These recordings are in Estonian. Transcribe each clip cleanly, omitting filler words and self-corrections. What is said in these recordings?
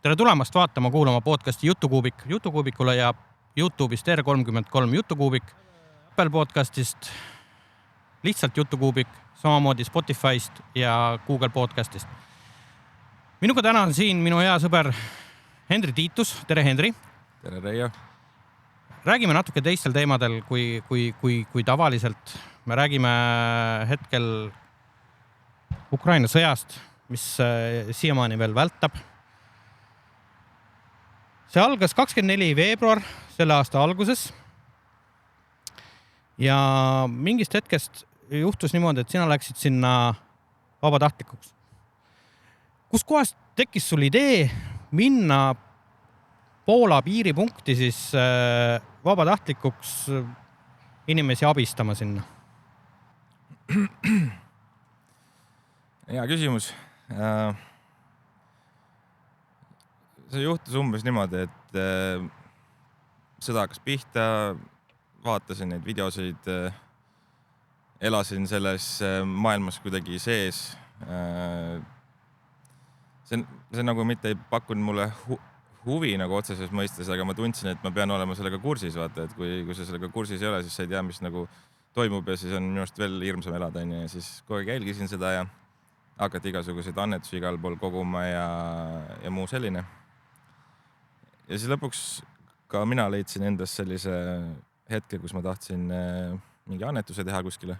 Tere tulemast vaatama, kuulama podcasti Jutukuubik. Jutukuubikule ja YouTube'ist R33 Jutukuubik, Apple podcastist, lihtsalt Jutukuubik, samamoodi Spotify'st ja Google podcastist. Minuga täna on siin minu hea sõber Hendri Tiitus. Tere, Hendri! Tere, Reio! Räägime natuke teistel teemadel kui tavaliselt. Me räägime hetkel Ukraina sõjast, mis siiamaani veel vältab. See algas 24. veebruar selle aasta alguses ja mingist hetkest juhtus niimoodi, et sina läksid sinna vabatahtlikuks. Kus kohast tekkis sul idee minna Poola piiripunkti siis vabatahtlikuks inimesi abistama sinna? Hea küsimus. See juhtus umbes niimoodi, et sõda hakkas pihta, vaatasin neid videosid, elasin selles maailmas kuidagi sees. See nagu mitte ei pakkunud mulle huvi nagu otseses mõistes, aga ma tundsin, et ma pean olema sellega kursis, vaata, et kui sa sellega kursis ei ole, siis sa ei tea, mis nagu toimub ja siis on minust veel hirmsam elada. Ja siis kogu aeg jälgisin seda ja hakati igasuguseid annetusi igal pool koguma ja muu selline. Ja siis lõpuks ka mina leidsin endas sellise hetke, kus ma tahtsin mingi annetuse teha kuskile.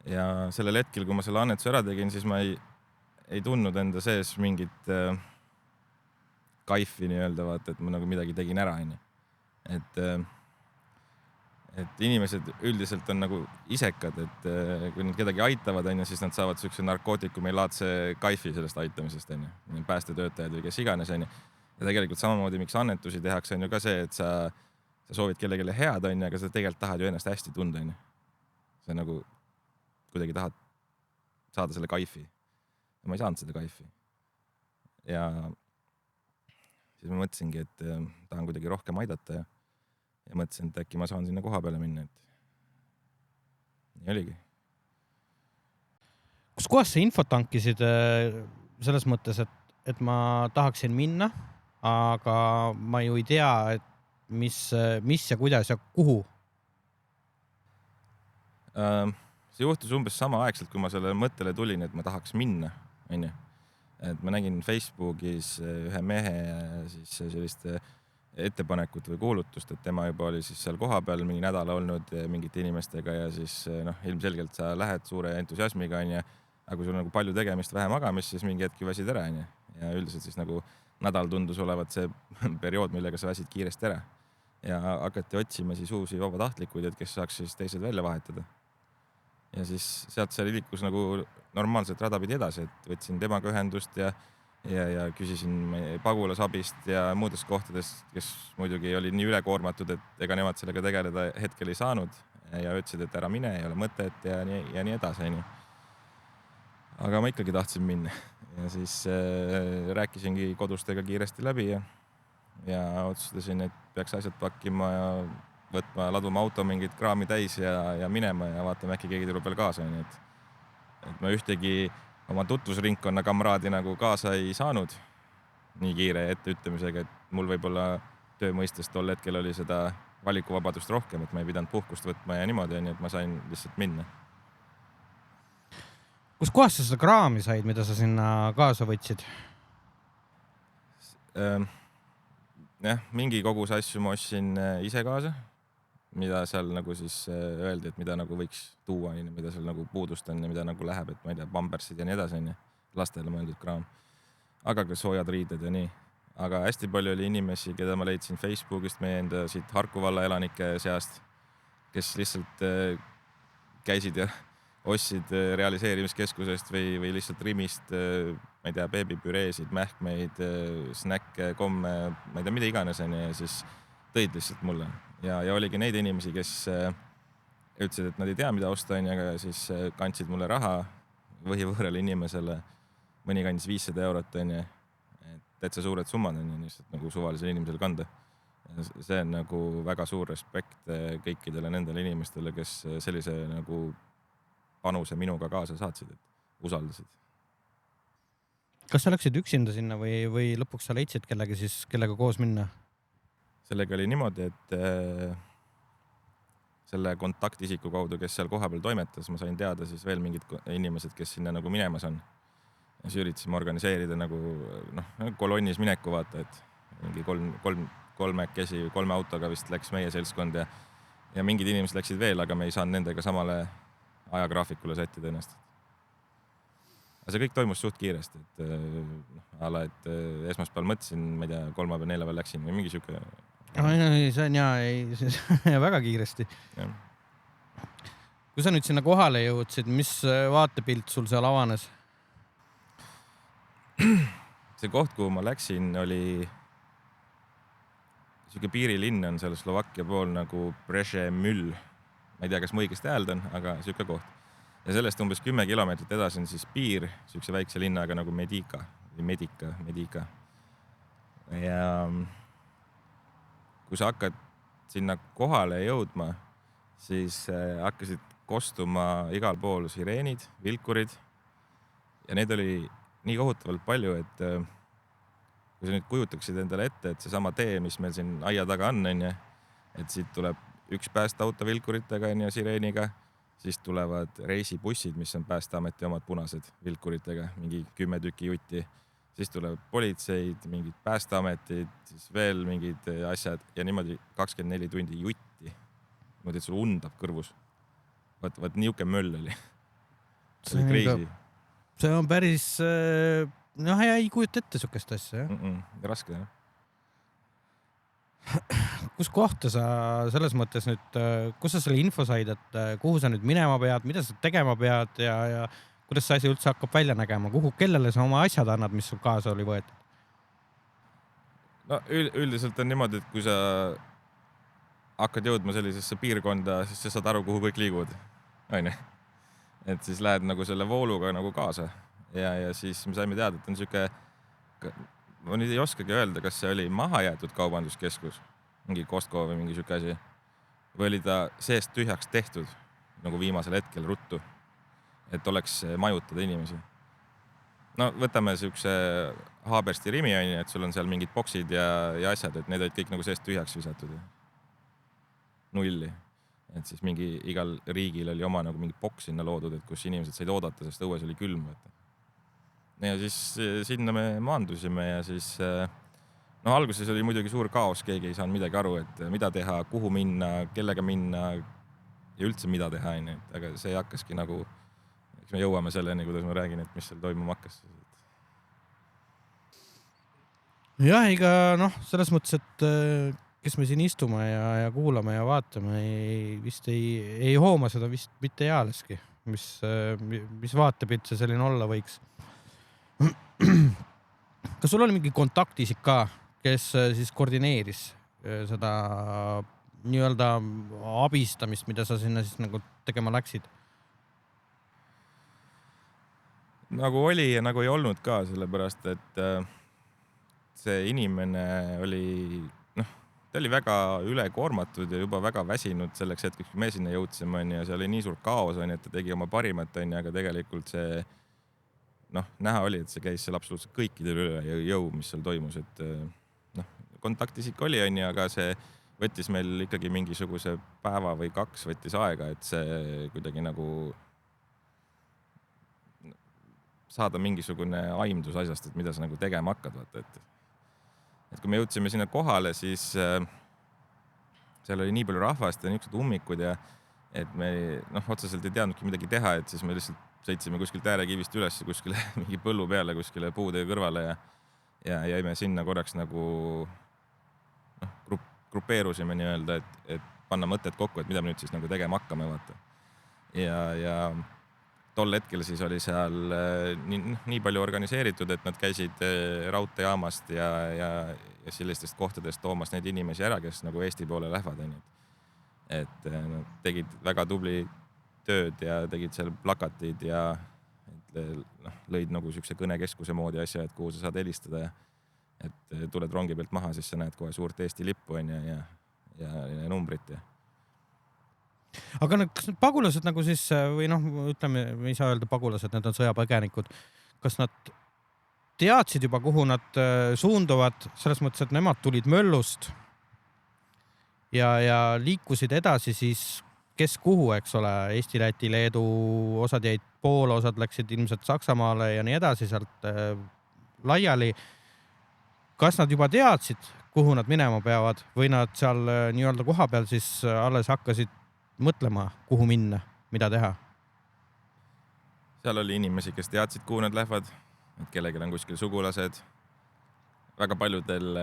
Ja sellel hetkel, kui ma selle annetuse ära tegin, siis ma ei tundnud enda sees mingit kaifi nii-öelda, vaata, et ma nagu midagi tegin ära. Et inimesed üldiselt on nagu isekad, et kui nad kedagi aitavad, siis nad saavad sellise narkootikumi laadse kaifi sellest aitamisest. Päästetöötajad või kes iganes. Ja tegelikult samamoodi, miks annetusi tehakse, on ju ka see, et sa soovid kellelegi head, aga sa tegelikult tahad ju ennast hästi tunda. Sa nagu kuidagi tahad saada selle kaifi. Ja ma ei saanud seda kaifi. Ja siis ma mõtlesingi, et tahan kuidagi rohkem aidata ja mõtlesin, et äkki ma saan sinna koha peale minna. Nii oligi. Kus kohas sa infot tankisid selles mõttes, et ma tahaksin minna, aga ma ju ei tea, et mis ja kuidas ja kuhu? See juhtus umbes sama aegselt, kui ma selle mõttele tulin, et ma tahaks minna. Et ma nägin Facebookis ühe mehe siis sellist ettepanekut või kuulutust, et tema juba oli siis seal koha peal mingi nädala olnud mingite inimestega ja siis ilmselgelt sa lähed suure entusiasmiga, aga kui sul on nagu palju tegemist, vähe magamist, siis mingi hetki väsid ära. Ja üldiselt siis nagu nädal tundus olevat see periood, millega sa väsid kiiresti ära. Ja hakati otsima siis uusi vabatahtlikuid, et kes saaks siis teised välja vahetada. Ja siis sealt see liikus nagu normaalselt radapidi edasi, et võtsin temaga ühendust ja küsisin pagulasabist ja muudest kohtadest, kes muidugi oli nii ülekoormatud, et ega nemad sellega tegeleda hetkel ei saanud ja ütlesid, et ära mine, ei ole mõtet ja nii edasi. Aga ma ikkagi tahtsin minna ja siis rääkisingi kodustega kiiresti läbi ja otsustasin, et peaks asjad pakkima ja võtma, laduma auto mingit kraami täis ja minema ja vaatame, äkki keegi tuleb veel kaasa. Et ma ühtegi oma tutvusringkonna kamraadi nagu kaasa ei saanud nii kiire etteütlemisega, et mul võib-olla töömõistest tol hetkel oli seda valikuvabadust rohkem, et ma ei pidanud puhkust võtma ja niimoodi, et ma sain lihtsalt minna. Kus kohas sa seda kraami said, mida sa sinna kaasa võtsid? Mingi kogus asju ma ostsin ise kaasa, mida seal nagu siis öeldi, et mida nagu võiks tuua, mida seal nagu puudust on ja mida nagu läheb, et ma ei tea, pampersid ja nii edasi, lastele mõeldud kraam. Aga ka soojad riided ja nii. Aga hästi palju oli inimesi, keda ma leidsin Facebookist meie enda siit Harku valla elanike seast, kes lihtsalt käisid ja ostsid realiseerimiskeskusest või lihtsalt Rimist, ma ei tea, beebipüreesid, mähkmeid, snäkke, komme, ma ei tea, mida iganes ja siis tõid lihtsalt mulle. Ja oligi neid inimesi, kes ütlesid, et nad ei tea, mida osta, aga siis kandsid mulle raha võhivõõrale inimesele, mõni kandis 500 eurot, et täitsa suured summad on lihtsalt nagu suvalisele inimesele kanda. See on nagu väga suur respekt kõikidele nendele inimestele, kes sellise nagu panuse minuga kaasa saatsid, et usaldasid. Kas sa läksid üksinda sinna või lõpuks sa leidsid kellegi siis, kellega koos minna? Sellega oli niimoodi, et selle kontaktisiku kaudu, kes seal kohapeal toimetas, ma sain teada siis veel mingid inimesed, kes sinna nagu minemas on. Ja siis üritasime organiseerida nagu kolonnis mineku vaata, et mingi kolmekesi, 3 autoga vist läks meie seltskond ja mingid inimesed läksid veel, aga me ei saanud nendega samale ajagraafikule sättida ennast. Aga see kõik toimus suht kiiresti, et esmaspäeval mõtlesin, ma ei tea, 3. või 4. läksin või mingi siuke. See on ja väga kiiresti. Ja. Kui sa nüüd sinna kohale jõudsid, mis vaatepilt sul seal avanes? See koht, kuhu ma läksin, oli siuke piirilinn on seal Slovakkia pool nagu Przemyśl. Ma ei tea, kas ma õigesti hääldan, aga siuke koht. Ja sellest umbes 10 kilomeetrit edasi on siis piir siukse väikse linnaga nagu Medika. Ja kui sa hakkad sinna kohale jõudma, siis hakkasid kostuma igal pool sireenid, vilkurid ja need oli nii kohutavalt palju, et kui sa nüüd kujutaksid endale ette, et seesama tee, mis meil siin aia taga on, et siit tuleb üks päästeauto vilkuritega ja sireeniga, siis tulevad reisibussid, mis on Päästeameti omad punased vilkuritega, mingi 10 tükki jutti, siis tuleb politseid, mingid Päästeametid, siis veel mingid asjad ja niimoodi 24 tundi jutti. Niimoodi, et sul undab kõrvus. Vaat niuke möll oli. See oli crazy. See on päris, ei kujuta ette sukest asja. Raske, jah. Kus kohta sa selles mõttes nüüd, kus sa selle info said, et kuhu sa nüüd minema pead, mida sa tegema pead ja kuidas see asi üldse hakkab välja nägema, kellele sa oma asjad annad, mis sul kaasa oli võetud? No üldiselt on niimoodi, et kui sa hakkad jõudma sellisesse piirkonda, siis sa saad aru, kuhu kõik liiguvad. Et siis lähed nagu selle vooluga nagu kaasa ja siis me saime teada, et on siuke, ma nüüd ei oskagi öelda, kas see oli maha jäetud kaubanduskeskus, mingi Costco või mingi siuke asi, või oli ta seest tühjaks tehtud nagu viimasel hetkel ruttu, et oleks majutada inimesi. No võtame siukse Haabersti Rimi, et sul on seal mingid boksid ja asjad, et need olid kõik nagu seest tühjaks visatud. Nulli. Et siis mingi igal riigil oli oma nagu mingi boks sinna loodud, et kus inimesed said oodata, sest õues oli külm. Ja siis sinna me maandusime ja siis alguses oli muidugi suur kaos, keegi ei saanud midagi aru, et mida teha, kuhu minna, kellega minna ja üldse mida teha. Aga see hakkaski nagu, eks me jõuame selleni, kuidas ma räägin, et mis seal toimuma hakkas. Jah, ega selles mõttes, et kes me siin istume ja kuulame ja vaatame, vist ei hooma seda vist mitte ealeski, mis vaatepilt see selline olla võiks. Kas sul oli mingi kontaktisik ka, kes siis koordineeris seda nii-öelda abistamist, mida sa sinna siis nagu tegema läksid? Nagu oli ja nagu ei olnud ka, sellepärast, et see inimene oli ta oli väga ülekoormatud ja juba väga väsinud selleks hetkeks, kui me sinna jõudsime ja see oli nii suur kaos, et ta tegi oma parimat, aga tegelikult see näha oli, et see käis seal absoluutselt kõikidel üle jõu, mis seal toimus, et kontaktisik oli, aga see võttis meil ikkagi mingisuguse päeva või 2 võttis aega, et see kuidagi nagu saada mingisugune aimdus asjast, et mida sa nagu tegema hakkad, vaata, et kui me jõudsime sinna kohale, siis seal oli nii palju rahvast ja niisugused ummikud ja et me otseselt ei teadnudki midagi teha, et siis me lihtsalt sõitsime kuskilt äärekivist üles kuskile mingi põllu peale, kuskile puude kõrvale ja jäime sinna korraks nagu grupeerusime nii-öelda, et panna mõtted kokku, et mida me nüüd siis nagu tegema hakkame, vaata. Ja tol hetkel siis oli seal nii palju organiseeritud, et nad käisid raudteejaamast ja sellistest kohtadest toomas neid inimesi ära, kes nagu Eesti poole lähevad. Et nad tegid väga tubli tööd ja tegid seal plakatid ja lõid nagu siukse kõnekeskuse moodi asja, et kuhu sa saad helistada ja et tuled rongi pealt maha, siis sa näed kohe suurt Eesti lippu ja numbrit ja aga kas need pagulased nagu siis või ütleme, me ei saa öelda pagulased, need on sõjapõgenikud. Kas nad teadsid juba, kuhu nad suunduvad, selles mõttes, et nemad tulid möllust ja liikusid edasi siis kes kuhu, eks ole, Eesti, Läti, Leedu, osad jäid Poola, osad läksid ilmselt Saksamaale ja nii edasi sealt laiali. Kas nad juba teadsid, kuhu nad minema peavad või nad seal nii-öelda koha peal siis alles hakkasid mõtlema, kuhu minna, mida teha? Seal oli inimesi, kes teadsid, kuhu nad lähevad, et kellegil on kuskil sugulased. Väga paljudel,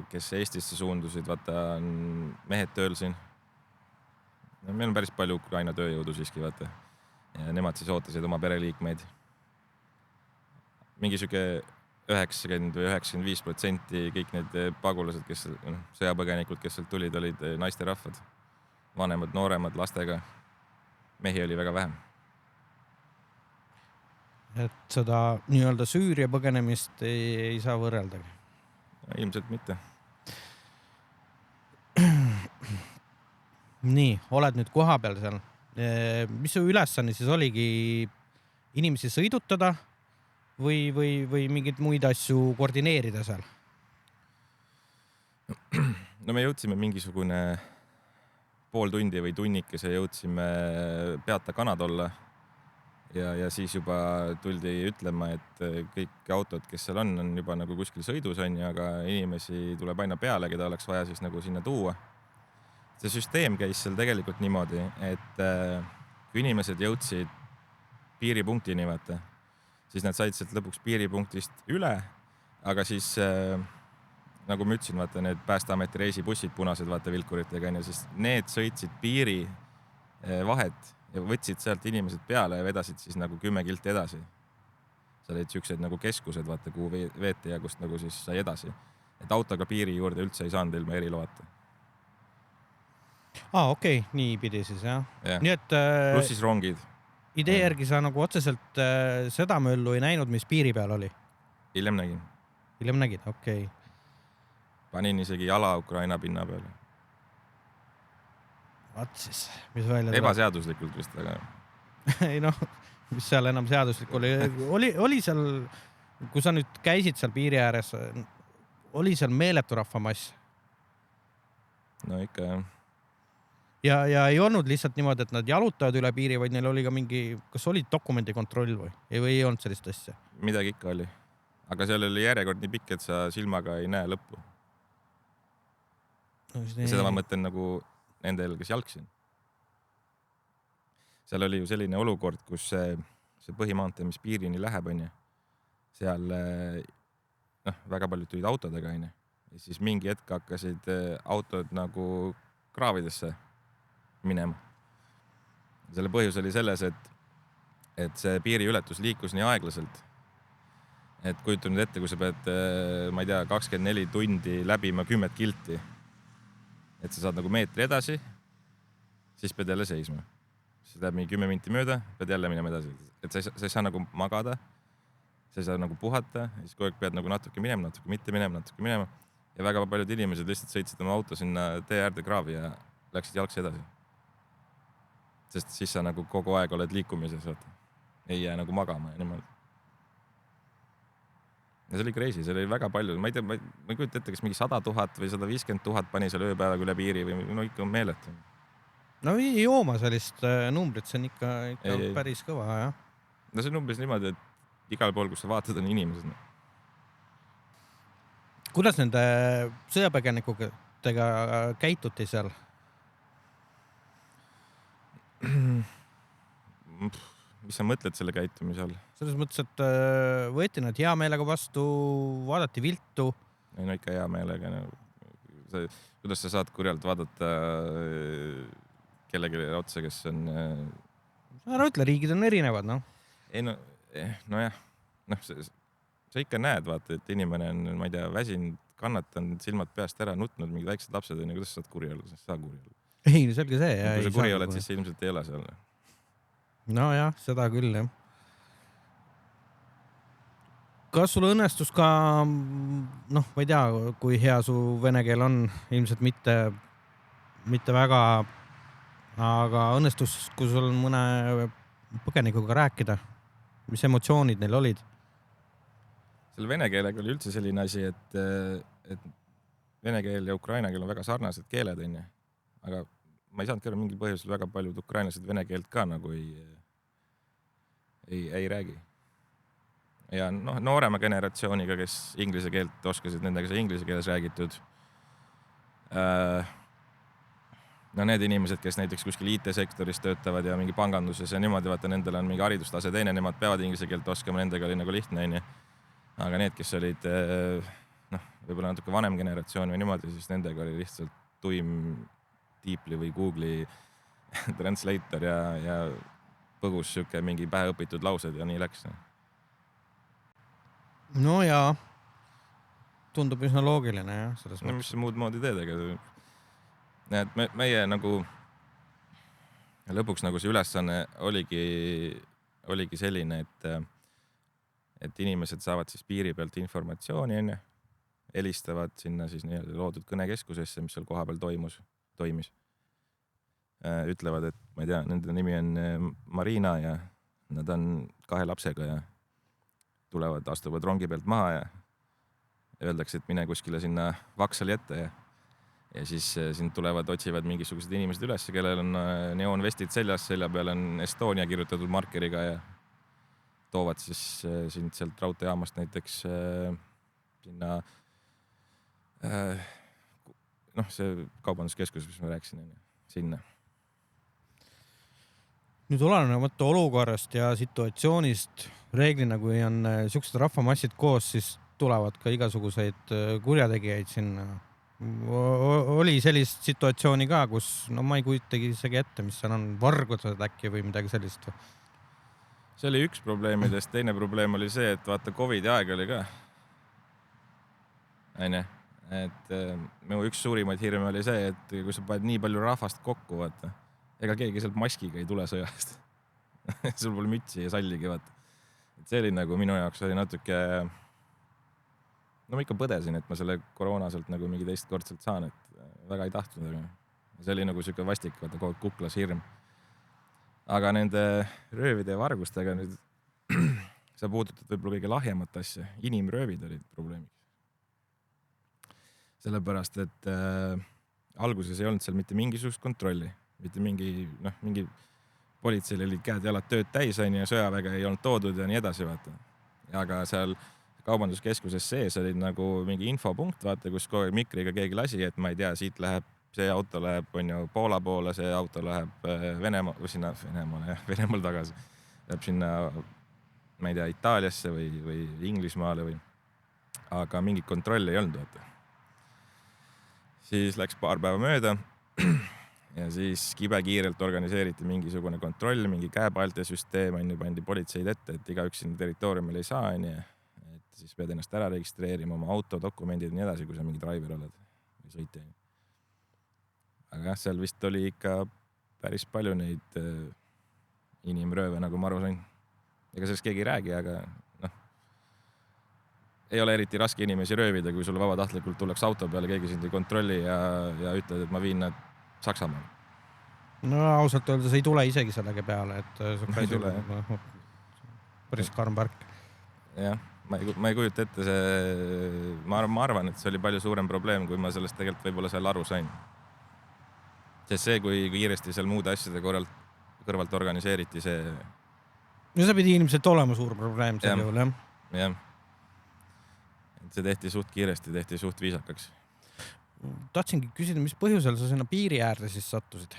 kes Eestisse suundusid, vaata on mehed tööl siin. Meil on päris palju Ukraina tööjõudu siiski, vaata. Ja nemad siis ootasid oma pereliikmeid. Mingi süke 90 või 95% kõik need pagulased, kes sõjapõgenikud, kes sealt tulid, olid naisterahvad. Vanemad, nooremad, lastega. Mehi oli väga vähem. Et seda nii-öelda Süüria põgenemist ei saa võrreldagi? Ilmselt mitte. Nii, oled nüüd koha peal seal. Mis su ülesanne siis oligi inimesi sõidutada või mingid muid asju koordineerida seal? No me jõudsime mingisugune pool tundi või tunnikese jõudsime Peata Kanadolla ja siis juba tuldi ütlema, et kõik autod, kes seal on juba nagu kuskil sõidus on, aga inimesi tuleb aina peale, keda oleks vaja siis nagu sinna tuua. See süsteem käis seal tegelikult niimoodi, et kui inimesed jõudsid piiripunktini, vaata, siis nad said sealt lõpuks piiripunktist üle, aga siis nagu ma ütlesin, vaata need Päästeameti reisibussid punased, vaata vilkuritega, ja siis need sõitsid piiri vahet ja võtsid sealt inimesed peale ja vedasid siis nagu 10 kilti edasi. Seal olid siuksed nagu keskused, vaata, kuhu veeti ja kust nagu siis sai edasi. Et autoga piiri juurde üldse ei saanud ilma eriloata. Okei, nii pidi siis, jah. Nii et pluss siis rongid. Idee järgi sa nagu otseselt seda möllu ei näinud, mis piiri peal oli? Hiljem nägin. Hiljem nägid, okei. Panin isegi jala Ukraina pinna peale. Vaat siis, mis välja tuleb? Ebaseaduslikult vist, aga... ei noh, mis seal enam seaduslik oli? Oli seal, kui sa nüüd käisid seal piiri ääres, oli seal meeletu rahvamass? No ikka, jah. Ja ei olnud lihtsalt niimoodi, et nad jalutavad üle piiri, vaid neil oli ka mingi, kas oli dokumendikontroll või ei olnud sellist asja? Midagi ikka oli. Aga seal oli järjekord nii pikk, et sa silmaga ei näe lõppu. No, ja seda ma mõtlen nagu nendel, kes jalgsin. Seal oli ju selline olukord, kus see põhimaantee, mis piirini läheb, on ju, seal väga paljud tulid autodega, on ju. Ja siis mingi hetk hakkasid autod nagu kraavidesse minema. Selle põhjus oli selles, et see piiriületus liikus nii aeglaselt, et kujutu nüüd ette, kui sa pead, ma ei tea, 24 tundi läbima 10 kilti, et sa saad nagu meetri edasi, siis pead jälle seisma. Siis läheb mingi 10 minti mööda, pead jälle minema edasi. Et sa ei saa nagu magada, sa ei saa nagu puhata, siis kogu aeg pead nagu natuke minema, natuke mitte minema, natuke minema. Ja väga paljud inimesed lihtsalt sõitsid oma auto sinna tee äärde kraavi ja läksid jalgsi edasi. Sest siis sa nagu kogu aeg oled liikumises, ei jää nagu magama ja niimoodi. Ja see oli crazy, see oli väga palju, ma ei tea, ma ei kujuta ette, kas mingi 100 000 või 150 000 pani seal ööpäevaga üle piiri või no ikka meeletu. No ei jooma sellist numbrit, see on ikka päris kõva, jah. No see on umbes niimoodi, et igal pool, kus sa vaatad, on inimesed. Kuidas nende sõjapõgenikudega käituti seal? Mis sa mõtled selle käitumise all? Selles mõttes, et võeti nad hea meelega vastu, vaadati viltu. Ei no ikka hea meelega. Kuidas sa saad kurjalt vaadata kellegi otsa, kes on... No ütle, riigid on erinevad, no. Ei no jah. Sa ikka näed, vaata, et inimene on, ma ei tea, väsinud, kannatanud, silmad peast ära, nutnud, mingid väiksed lapsed, kuidas sa saad kuri olla? Sa saa kuri olla. Ei, selge see. Kui sa kuri oled, siis sa ilmselt ei ole seal. No jah, seda küll, jah. Kas sul õnnestus ka, ma ei tea, kui hea su vene keel on, ilmselt mitte väga, aga õnnestus, kui sul on mõne põgenikuga rääkida, mis emotsioonid neil olid? selle vene keelega oli üldse selline asi, et vene keel ja ukraina keel on väga sarnased keeled, onju. Aga ma ei saanud ka mingil põhjusel väga paljud ukrainlased vene keelt ka nagu ei räägi. Ja noorema generatsiooniga, kes inglise keelt oskasid, nendega sai inglise keeles räägitud. Need inimesed, kes näiteks kuskil IT-sektoris töötavad ja mingi panganduses ja niimoodi, vaata, nendel on mingi haridustase teine, nemad peavad inglise keelt oskama, nendega oli nagu lihtne, onju. Aga need, kes olid võib-olla natuke vanem generatsioon või niimoodi, siis nendega oli lihtsalt tuim Deeply või Google'i translator ja põgus siuke mingi päheõpitud laused ja nii läks. No jaa, tundub üsna loogiline jah. Mis sa muud moodi teed, et meie nagu lõpuks nagu see ülesanne oligi selline, et inimesed saavad siis piiri pealt informatsiooni enne, helistavad sinna siis nii-öelda loodud kõnekeskusesse, mis seal kohapeal toimis. Ütlevad, et ma ei tea, nende nimi on Marina ja nad on 2 lapsega ja astuvad rongi pealt maha ja öeldakse, et mine kuskile sinna Vaksali ette ja siis sind otsivad mingisugused inimesed üles, kellel on neoonvestid seljas, selja peal on Estonia kirjutatud markeriga ja toovad siis sind sealt raudteejaamast näiteks sinna see kaubanduskeskus, mis ma rääkisin, sinna. Nüüd olenemata olukorrast ja situatsioonist reeglina, kui on siuksed rahvamassid koos, siis tulevad ka igasuguseid kurjategijaid sinna. Oli sellist situatsiooni ka, kus ma ei kujutagi isegi ette, mis seal on, vargused äkki või midagi sellist. See oli üks probleemidest, teine probleem oli see, et vaata Covidi aeg oli ka. Et minu üks suurimaid hirme oli see, et kui sa paned nii palju rahvast kokku, vaata, ega keegi sealt maskiga ei tule sõjast. Sul pole mütsi ja salligi, vaata. Et see oli nagu minu jaoks oli natuke, ma ikka põdesin, et ma selle koroona sealt nagu mingi teistkordselt saan, et väga ei tahtnud. See oli nagu siuke vastik, vaata, kogu kuklas hirm. Aga nende röövide ja vargustega nüüd sa puudutad võib-olla kõige lahjemat asja. Inimröövid olid probleemiks. Sellepärast, et alguses ei olnud seal mitte mingisugust kontrolli, mitte mingi politseil olid käed jalad tööd täis ja sõjaväge ei olnud toodud ja nii edasi, vaata. Aga seal kaubanduskeskuses sees oli nagu mingi infopunkt, vaata, kus kogu mikriga keegi lasi, et ma ei tea, siit läheb, see auto läheb Poola poole, see auto läheb Venemaal tagasi. Läheb sinna, ma ei tea, Itaaliasse või Inglismaale aga mingit kontrolli ei olnud, vaata. Siis läks paar päeva mööda ja siis kibekiirelt organiseeriti mingisugune kontroll, mingi käepaelte süsteem, pandi politseid ette, et igaüks sinna territooriumil ei saa, et siis pead ennast ära registreerima, oma auto, dokumendid ja nii edasi, kui sa mingi driver oled või sõitja. Aga jah, seal vist oli ikka päris palju neid inimrööve, nagu ma aru sain. Ega sellest keegi ei räägi, aga ei ole eriti raske inimesi röövida, kui sulle vabatahtlikult tulleks auto peale, keegi sind ei kontrolli ja ütled, et ma viin nad Saksamaal. No ausalt öeldes ei tule isegi sellega peale, et ei tule, päris karm värk. Jah, ma ei kujuta ette ma arvan, et see oli palju suurem probleem, kui ma sellest tegelikult võib-olla seal aru sain. Sest see, kui kiiresti seal muude asjade kõrvalt organiseeriti see... No see pidi inimeselt olema suur probleem sel juhul, jah? Jah. See tehti suht kiiresti, tehti suht viisakaks. Tahtsingi küsida, mis põhjusel sa sinna piiri äärde siis sattusid?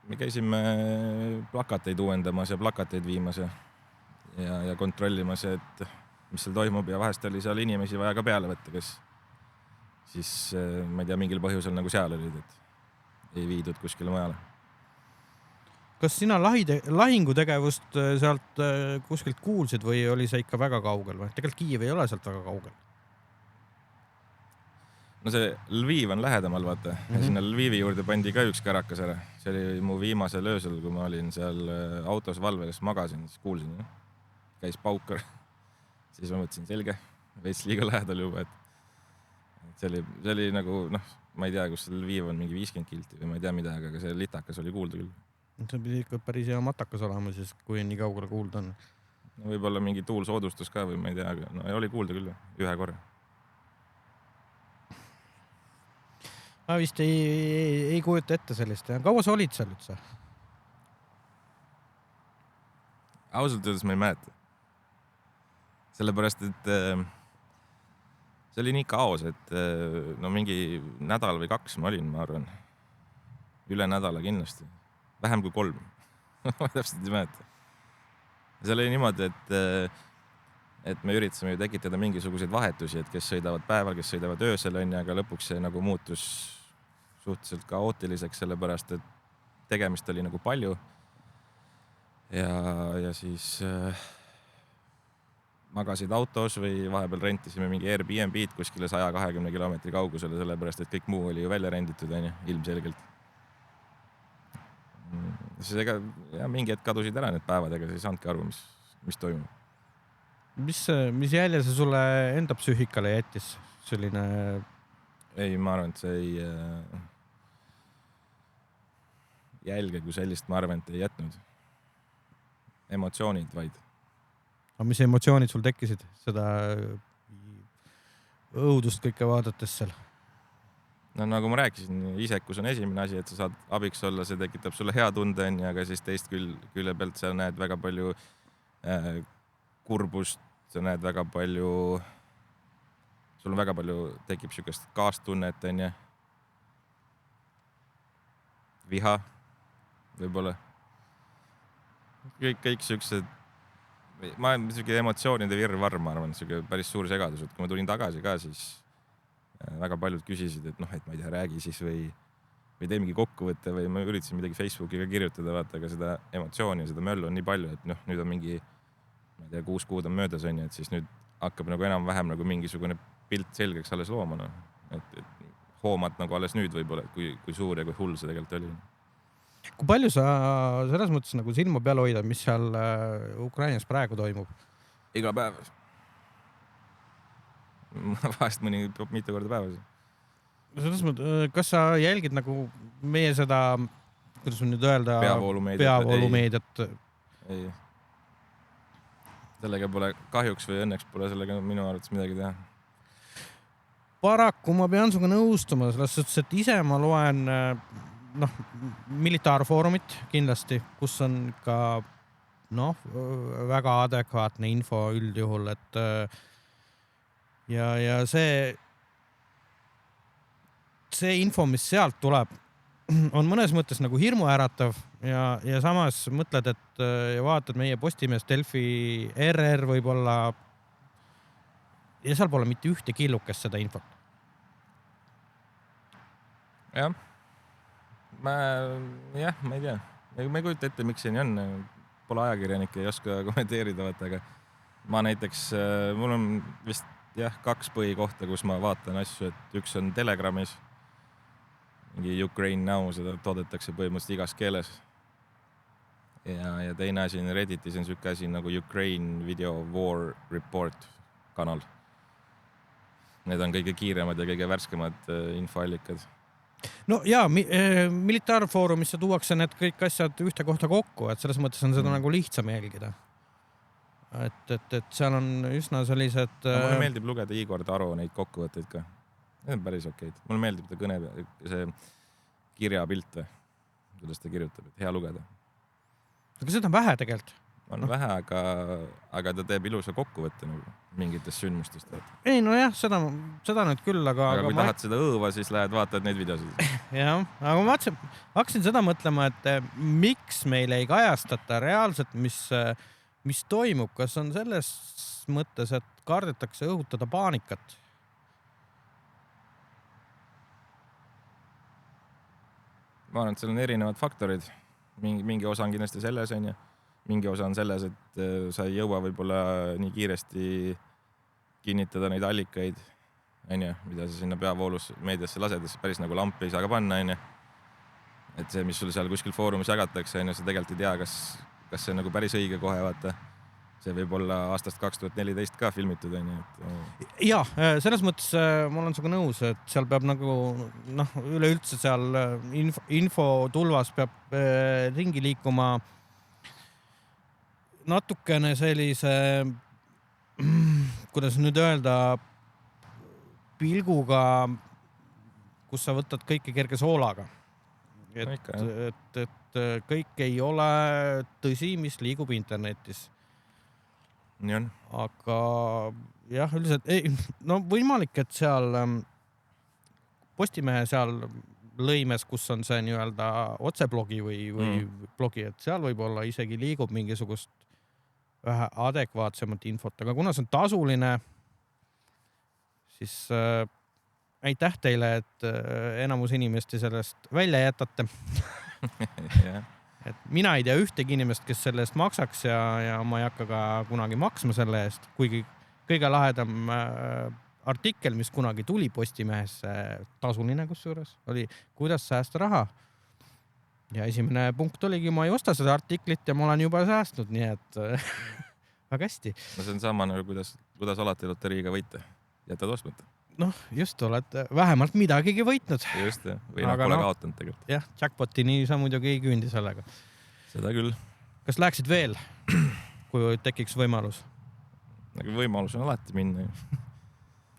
Me käisime plakateid uuendamas ja plakateid viimas ja kontrollimas, et mis seal toimub ja vahest oli seal inimesi vaja ka peale võtta, kes siis, ma ei tea, mingil põhjusel nagu seal olid, et ei viidud kuskile mujale. Kas sina lahingutegevust sealt kuskilt kuulsid või oli see ikka väga kaugel või? Tegelikult Kiiev ei ole sealt väga kaugel. No see Lviv on lähedamal, vaata. Ja sinna Lvivi juurde pandi ka üks kärakas ära. See oli mu viimasel öösel, kui ma olin seal autos valves, magasin, siis kuulsin. Käis paukar. Siis ma mõtlesin, selge, veits liiga lähedal juba. Et see oli nagu, ma ei tea, kus see Lviv on mingi 50 kilti või ma ei tea midagi, aga see litakas oli kuulda küll. See pidi ikka päris hea matakas olema siis, kui nii kaugele kuulda on. No võib-olla mingi tuulsoodustus ka või ma ei tea, aga no oli kuulda küll ühe korra. Ma vist ei kujuta ette sellist. Kaua sa olid seal üldse? Ausalt öeldes ma ei mäleta. Sellepärast, et see oli nii kaos, et no mingi nädal või 2 ma olin, ma arvan. Üle nädala kindlasti. Vähem kui 3. Ma täpselt ei mäleta. See oli niimoodi, et me üritasime ju tekitada mingisuguseid vahetusi, et kes sõidavad päeval, kes sõidavad öösel, aga lõpuks see nagu muutus suhteliselt kaootiliseks, sellepärast, et tegemist oli nagu palju. Ja siis magasid autos või vahepeal rentisime mingi Airbnb-d kuskile 120 kilomeetri kaugusele, sellepärast, et kõik muu oli ju välja renditud, ilmselgelt. Siis ega mingi hetk kadusid ära need päevad, ega sa ei saanudki aru, mis toimub. Mis jälje see sulle enda psüühikale jättis? Selline... Ei, ma arvan, et see ei jälge kui sellist, ma arvan, et ei jätnud. Emotsioonid vaid. Aga mis emotsioonid sul tekkisid seda õudust kõike vaadates seal? No nagu ma rääkisin, isekus on esimene asi, et sa saad abiks olla, see tekitab sulle hea tunde, aga siis teist külje pealt sa näed väga palju kurbust, sa näed väga palju, sul on väga palju tekib siukest kaastunnet, viha võib-olla. Kõik siuksed, ma olen siuke emotsioonide virvarr, ma arvan, siuke päris suur segadus, et kui ma tulin tagasi ka, siis väga paljud küsisid, et ma ei tea, räägi siis või tee mingi kokkuvõtte või ma üritasin midagi Facebookiga kirjutada, vaata, aga seda emotsiooni ja seda möllu on nii palju, et nüüd on mingi, ma ei tea, 6 kuud on möödas, et siis nüüd hakkab nagu enam-vähem nagu mingisugune pilt selgeks alles looma. Et hoomad nagu alles nüüd võib-olla, kui suur ja kui hull see tegelikult oli. Kui palju sa selles mõttes nagu silma peal hoida, mis seal Ukrainas praegu toimub? Iga päev. Vahest mõni mitu korda päevas. Selles mõttes, kas sa jälgid nagu meie seda, kuidas on nüüd öelda, peavoolumeediat? Ei. Sellega pole kahjuks või õnneks pole sellega minu arvates midagi teha. Paraku ma pean suga nõustuma, selles suhtes, et ise ma loen militaarfoorumit kindlasti, kus on ka väga adekvaatne info üldjuhul, et ja see info, mis sealt tuleb, on mõnes mõttes nagu hirmuäratav ja samas mõtled, et ja vaatad meie Postimees, Delfi, RR võib-olla ja seal pole mitte ühte killukest seda infot. Jah. Ma ei tea. Ma ei kujuta ette, miks see nii on. Pole ajakirjanik, ei oska kommenteerida, aga ma näiteks, mul on vist 2 põhikohta, kus ma vaatan asju, et üks on Telegramis, mingi Ukraine Now, seda toodetakse põhimõtteliselt igas keeles. Ja teine asi on Redditis on siuke asi nagu Ukraine Video War Report kanal. Need on kõige kiiremad ja kõige värskemad infoallikad. No jaa, militaarfoorumisse tuuakse need kõik asjad ühte kohta kokku, et selles mõttes on seda nagu lihtsam jälgida. Et seal on üsna sellised... Mulle meeldib lugeda Igor Taro neid kokkuvõtteid ka. Need on päris okeid. Mulle meeldib ta kõne, see kirjapilt või, kuidas ta kirjutab, et hea lugeda. Aga seda on vähe tegelikult. On vähe, aga ta teeb ilusa kokkuvõtte nagu mingitest sündmustest. Ei, no jah, seda nüüd küll, aga kui tahad seda õõva, siis lähed vaatad neid videosid. Jah, aga ma hakkasin seda mõtlema, et miks meil ei kajastata reaalselt, mis toimub, kas on selles mõttes, et kardetakse õhutada paanikat? Ma arvan, et seal on erinevad faktorid. Mingi osa on kindlasti selles, mingi osa on selles, et sa ei jõua võib-olla nii kiiresti kinnitada neid allikaid, mida sa sinna peavoolus meediasse lasedes, päris nagu lampi ei saa ka panna. Et see, mis sul seal kuskil foorumis jagatakse, sa tegelikult ei tea, kas see on nagu päris õige kohe, vaata. see võib olla aastast 2014 ka filmitud, on ju. Ja, selles mõttes ma olen sinuga nõus, et seal peab nagu üleüldse seal infotulvas peab ringi liikuma natukene sellise, kuidas nüüd öelda, pilguga, kus sa võtad kõike kerge soolaga. Et kõik ei ole tõsi, mis liigub internetis. Nii on. Aga jah, üldiselt, võimalik, et seal Postimehe seal lõimes, kus on see nii-öelda otseblogi või blogi, et seal võib-olla isegi liigub mingisugust vähe adekvaatsemat infot, aga kuna see on tasuline, siis aitäh teile, et enamus inimesti sellest välja jätate. Et mina ei tea ühtegi inimest, kes selle eest maksaks ja ma ei hakka ka kunagi maksma selle eest, kuigi kõige lahedam artikkel, mis kunagi tuli Postimehesse, tasuline kusjuures, oli kuidas säästa raha. Ja esimene punkt oligi, ma ei osta seda artiklit ja ma olen juba säästnud, nii et väga hästi. No see on sama, kuidas alati loteriiga võita. Jätad ostmata. Just oled vähemalt midagigi võitnud. Just, või pole kaotanud tegelikult. Jah, jackpotini sa muidugi ei küündi sellega. Seda küll. Kas läheksid veel, kui tekiks võimalus? Võimalus on alati minna.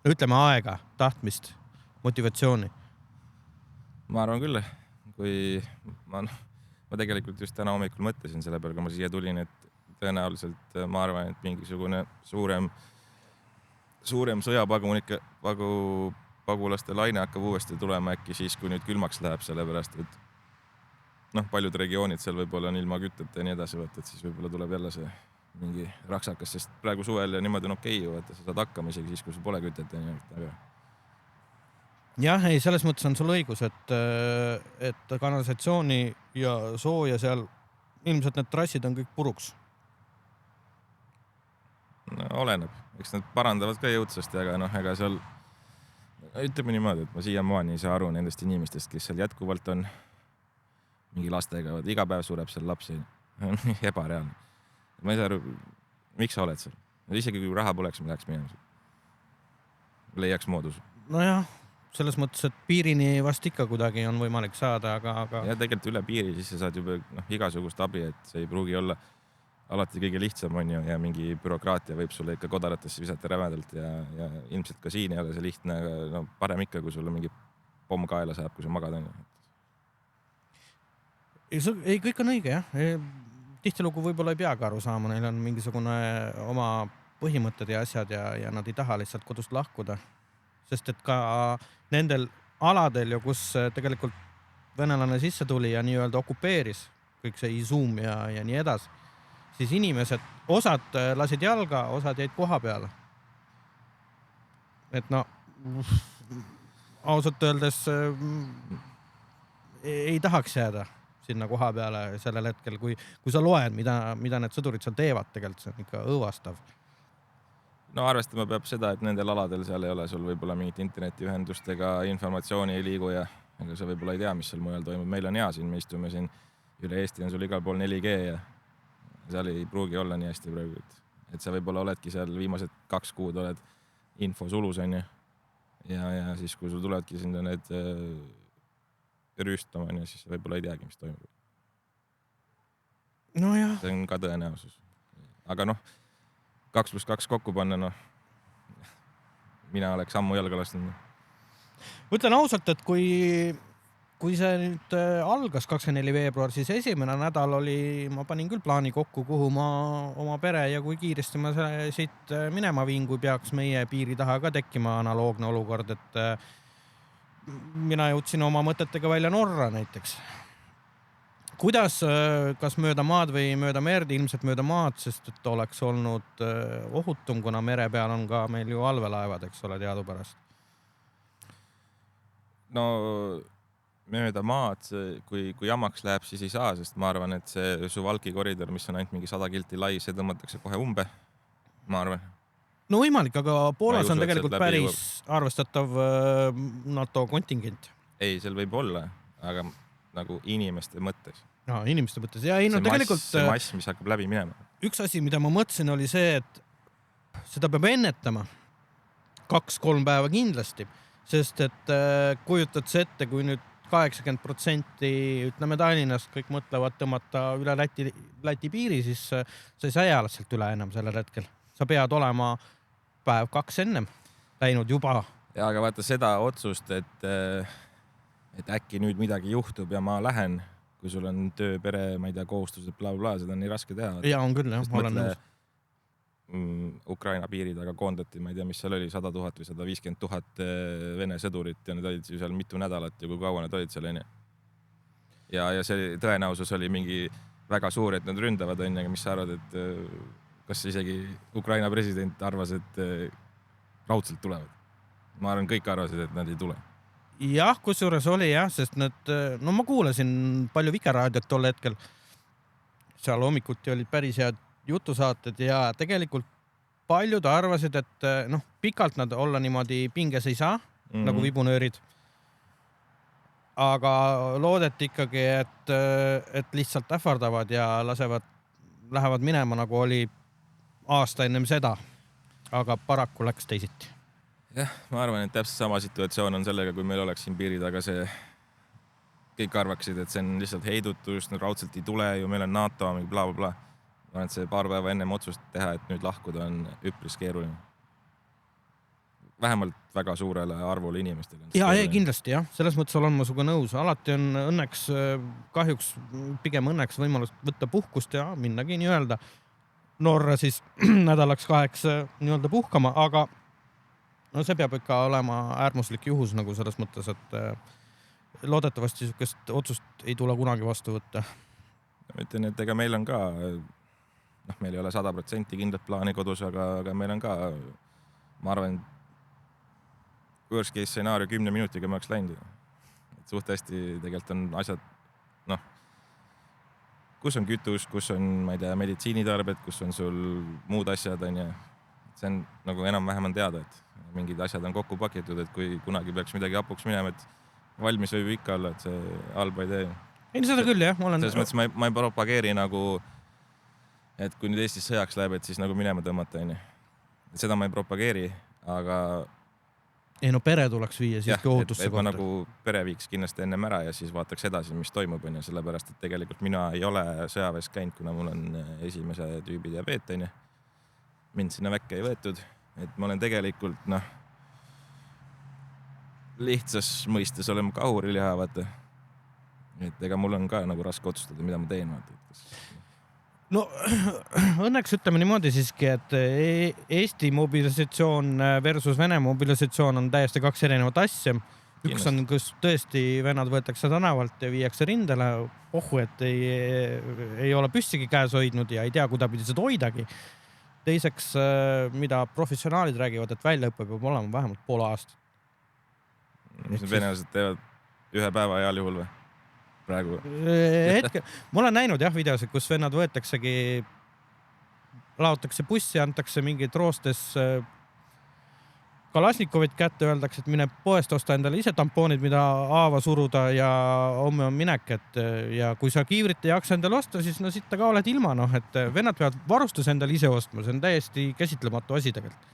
Ütleme aega, tahtmist, motivatsiooni. Ma arvan küll, kui ma tegelikult just täna hommikul mõtlesin selle peale, kui ma siia tulin, et tõenäoliselt ma arvan, et mingisugune suurem sõjapagulaste laine hakkab uuesti tulema äkki siis, kui nüüd külmaks läheb, sellepärast, et paljud regioonid seal võib-olla on ilma kütteta ja nii edasi, et siis võib-olla tuleb jälle see mingi raksakas, sest praegu suvel ja niimoodi on okei ju, et sa saad hakkama isegi siis, kui sul pole kütet ja nii, aga... Jah, ei, selles mõttes on sul õigus, et kanalisatsiooni ja sooja seal ilmselt need trassid on kõik puruks. Oleneb, eks nad parandavad ka jõudsasti, aga ega seal ütleme niimoodi, et ma siiamaani ei saa aru nendest inimestest, kes seal jätkuvalt on mingi lastega, iga päev sureb seal lapsi, ebareaalne. Ma ei saa aru, miks sa oled seal? Isegi kui raha poleks, ma läheks minema. Leiaks moodus. Nojah, selles mõttes, et piirini vast ikka kuidagi on võimalik saada, aga... Ja tegelikult üle piiri siis sa saad juba igasugust abi, et see ei pruugi olla alati kõige lihtsam on ju ja mingi bürokraatia võib sulle ikka kodaratesse visata rävedalt ja ilmselt ka siin ei ole see lihtne, aga parem ikka, kui sulle mingi pomm kaela saab, kui sa magad on. Ei, kõik on õige, jah. Tihtilugu võib-olla ei peagi aru saama, neil on mingisugune oma põhimõtted ja asjad ja nad ei taha lihtsalt kodust lahkuda. Sest et ka nendel aladel, kus tegelikult venelane sisse tuli ja nii-öelda okupeeris kõik see Izum ja nii edasi, siis inimesed, osad lasid jalga, osad jäid koha peale. Et ausalt öeldes ei tahaks jääda sinna koha peale sellel hetkel, kui sa loed, mida need sõdurid seal teevad, tegelikult see on ikka õõvastav. Arvestama peab seda, et nendel aladel seal ei ole sul võib-olla mingit internetiühendust ega informatsiooni ei liigu ja ega sa võib-olla ei tea, mis seal mujal toimub. Meil on hea siin, me istume siin üle Eesti on sul igal pool 4G ja seal ei pruugi olla nii hästi praegu, et sa võib-olla oledki seal viimased 2 kuud oled infosulus on ju. Ja siis, kui sul tulevadki sinna need rüüstama on ju, siis võib-olla ei teagi, mis toimub. No jah. See on ka tõenäosus. Aga 2+2 kokku panna, mina oleks ammu jalga lasknud. Mõtlen ausalt, et kui see nüüd algas 24. veebruar, siis esimene nädal ma panin küll plaani kokku, kuhu ma oma pere ja kui kiiresti ma siit minema viin, kui peaks meie piiri taha ka tekkima analoogne olukord, et mina jõudsin oma mõtetega välja Norra näiteks. Kuidas, kas mööda maad või mööda merd, ilmselt mööda maad, sest et oleks olnud ohutum, kuna mere peal on ka meil ju allveelaevad, eks ole, teadupärast. Mööda maad, kui jamaks läheb, siis ei saa, sest ma arvan, et see Suwałki koridor, mis on ainult mingi 100 kilti lai, see tõmmatakse kohe umbe, ma arvan. No võimalik, aga Poolas on tegelikult päris arvestatav NATO kontingent. Ei, seal võib olla, aga nagu inimeste mõttes. No, inimeste mõttes. Ja ei, no tegelikult see mass, mis hakkab läbi minema. Üks asi, mida ma mõtlesin, oli see, et seda peab ennetama 2-3 päeva kindlasti, sest et kujutad see ette, kui nüüd 80% ütleme Tallinnast kõik mõtlevad tõmmata üle Läti piiri, siis sa ei saa jääda sealt üle enam sellel hetkel. Sa pead olema päev 2 ennem läinud juba. Ja aga vaata seda otsust, et äkki nüüd midagi juhtub ja ma lähen, kui sul on töö, pere, ma ei tea, kohustused, bla, seda on nii raske teha. Ja on küll, jah, ma olen nõus. Ukraina piiri taga koondati, ma ei tea, mis seal oli, 100 000 või 150 000 Vene sõdurit ja need olid seal mitu nädalat ja kui kaua nad olid seal, on. Ja see tõenäosus oli mingi väga suur, et nad ründavad, on. Mis sa arvad, et kas isegi Ukraina president arvas, et raudselt tulevad? Ma arvan, kõik arvasid, et nad ei tule. Jah, kusjuures oli jah, sest no ma kuulasin palju Vikerraadiot tol hetkel. Seal hommikuti olid päris head jutusaated ja tegelikult paljud arvasid, et pikalt nad olla niimoodi pinges ei saa, nagu vibunöörid. Aga loodeti ikkagi, et lihtsalt ähvardavad ja lähevad minema, nagu oli aasta ennem seda. Aga paraku läks teisiti. Jah, ma arvan, et täpselt sama situatsioon on sellega, kui meil oleks siin piiri taga see kõik arvaksid, et see on lihtsalt heidutus, raudselt ei tule ju, meil on NATO, mingi bla, bla, bla. Ma arvan, et see paar päeva ennem otsust teha, et nüüd lahkuda on üpris keeruline. Vähemalt väga suurele arvule inimestele. Ja kindlasti jah, selles mõttes olen ma suga nõus. Alati on õnneks, kahjuks pigem õnneks võimalust võtta puhkust ja minnagi nii öelda Norra siis nädalaks 2 nii-öelda puhkama, aga no see peab ikka olema äärmuslik juhus nagu selles mõttes, et loodetavasti sükest otsust ei tule kunagi vastu võtta. Ma ütlen, et ega meil on ka, meil ei ole 100% kindlat plaani kodus, aga meil on ka, ma arvan, worst case stsenaarium 10 minutiga me oleks läinud. Suht hästi tegelikult on asjad, kus on kütus, kus on, ma ei tea, meditsiinitarbed, kus on sul muud asjad, on ja see on nagu enam-vähem on teada, et mingid asjad on kokku pakitud, et kui kunagi peaks midagi hapuks minema, et valmis võib ikka olla, et see halba ei tee. Ei, seda küll, jah. Selles mõttes ma ei propageeri nagu, et kui nüüd Eestis sõjaks läheb, et siis nagu minema tõmmata, on. Seda ma ei propageeri, aga ei, no pere tuleks viia siiski ohutusse kohta. Nagu pere viiks kindlasti ennem ära ja siis vaataks edasi, mis toimub, on. Sellepärast, et tegelikult mina ei ole sõjaväes käinud, kuna mul on esimese tüübi diabeet, on. Mind sinna väkke ei võetud, et ma olen tegelikult, lihtsas mõistes olema kahuriliha, vaata. Et ega mul on ka nagu raske otsustada, mida ma teen, vaata. No õnneks ütleme niimoodi siiski, et Eesti mobilisatsioon versus Vene mobilisatsioon on täiesti 2 erinevat asja. Üks on, kus tõesti vennad võetakse tänavalt ja viiakse rindele, et ei ole püssigi käes hoidnud ja ei tea, kuidapidi seda hoidagi. Teiseks, mida professionaalid räägivad, et väljaõppe peab olema vähemalt pool aastat. Mis need venelased teevad 1 päeva heal juhul või? Praegu. Ma olen näinud jah videosid, kus vennad võetaksegi, laotakse bussi, antakse mingid roostes Kalasnikovid kätte, öeldakse, et mine poest osta endale ise tampoonid, mida haava suruda ja homme on minek, ja kui sa kiivrit ei jaksa endale osta, siis siit ka oled ilma, et vennad peavad varustus endale ise ostma, see on täiesti käsitlematu asi tegelikult.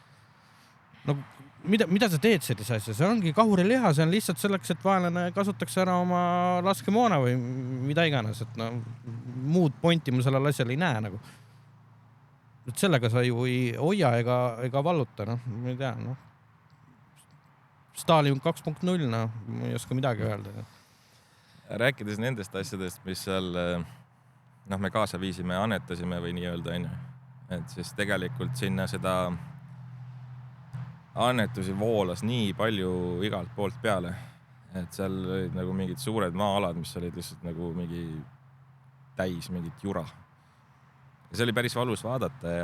No, mida sa teed sellise asja? See ongi kahuriliha, see on lihtsalt selleks, et vaenlane kasutaks ära oma laskemoona või mida iganes, et muud pointi ma sellel asjal ei näe nagu. Et sellega sa ju ei hoia ega valluta, ma ei tea, Stalin 2.0, ma ei oska midagi öelda. Rääkides nendest asjadest, mis seal me kaasa viisime ja annetasime või nii öelda, et siis tegelikult sinna seda annetusi voolas nii palju igalt poolt peale, et seal olid nagu mingid suured maa-alad, mis olid lihtsalt nagu mingi täis mingit jura. Ja see oli päris valus vaadata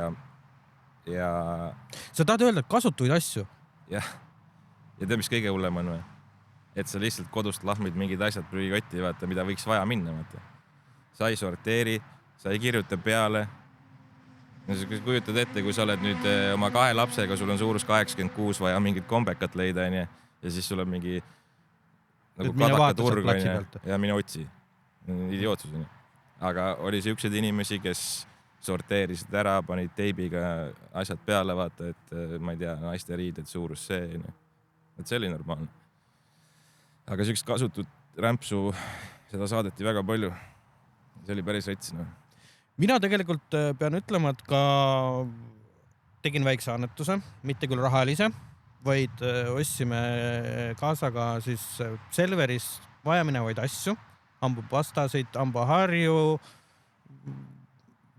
ja... Sa tahad öelda, et kasutuid asju? Jah. Ja tead, mis kõige hullem on või? Et sa lihtsalt kodust lahmid mingid asjad prügikotti, vaata, mida võiks vaja minna. Vaata. Sa ei sorteeri, sa ei kirjuta peale. Kujutad ette, kui sa oled nüüd oma 2 lapsega, sul on suurus 86 vaja mingit kombekat leida ja siis sul on mingi nagu kadaka turg ja mine otsi. Idiootsus. aga oli siukseid inimesi, kes sorteerisid ära, panid teibiga asjad peale, vaata, et ma ei tea, naiste riided suurus see, et see oli normaalne. aga siukest kasutut rämpsu, seda saadeti väga palju. See oli päris rets. Mina tegelikult pean ütlema, et ka tegin väikse annetuse, mitte küll rahalise, vaid ostsime kaasaga siis Selveris vajaminevaid asju, hambapastasid, hambaharju,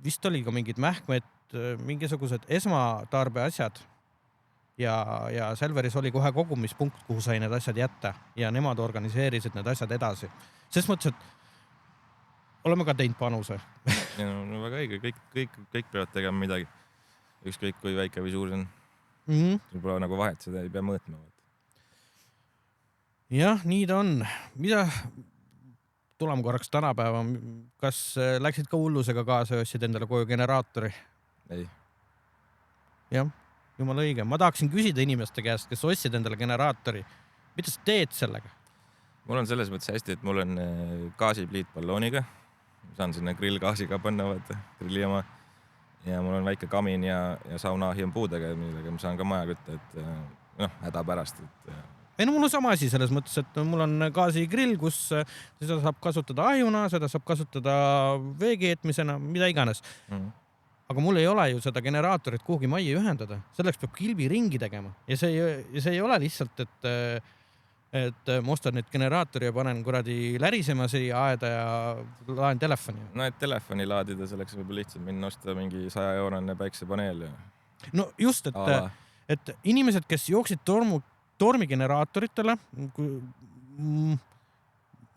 vist oli ka mingid mähkmed, mingisugused esmatarbe asjad ja Selveris oli kohe kogumispunkt, kuhu sai need asjad jätta ja nemad organiseerisid need asjad edasi. Ses mõttes, et oleme ka teinud panuse. No väga õige, kõik peavad tegema midagi. Ükskõik kui väike või suur see on. Sul pole nagu vahet, seda ei pea mõõtma. Jah, nii ta on. Mida tuleme korraks tänapäeva? Kas läksid ka hullusega kaasa ja ostsid endale koju generaatori? Ei. Jah, jumal õige. Ma tahaksin küsida inimeste käest, kes ostsid endale generaatori. Mida sa teed sellega? Mul on selles mõttes hästi, et mul on gaasipliit ballooniga. Saan sinna grillgaasi ka panna, vaata, grilli oma. Ja mul on väike kamin ja saunaahi on puudega, millega ma saan ka maja kütta, et häda pärast. Ei, no mul on sama asi selles mõttes, et mul on gaasigrill, kus seda saab kasutada ahjuna, seda saab kasutada veekeetmisena, mida iganes. Aga mul ei ole ju seda generaatorit kuhugi majja ühendada. Selleks peab kilbi ringi tegema. Ja see ei ole lihtsalt, et ma ostan nüüd generaatori ja panen kuradi lärisema siia aeda ja laen telefoni. No, et telefoni laadida, selleks võib lihtsalt minna osta mingi 100-eurone päiksepaneel. No just, et inimesed, kes jooksid tormigeneraatoritele,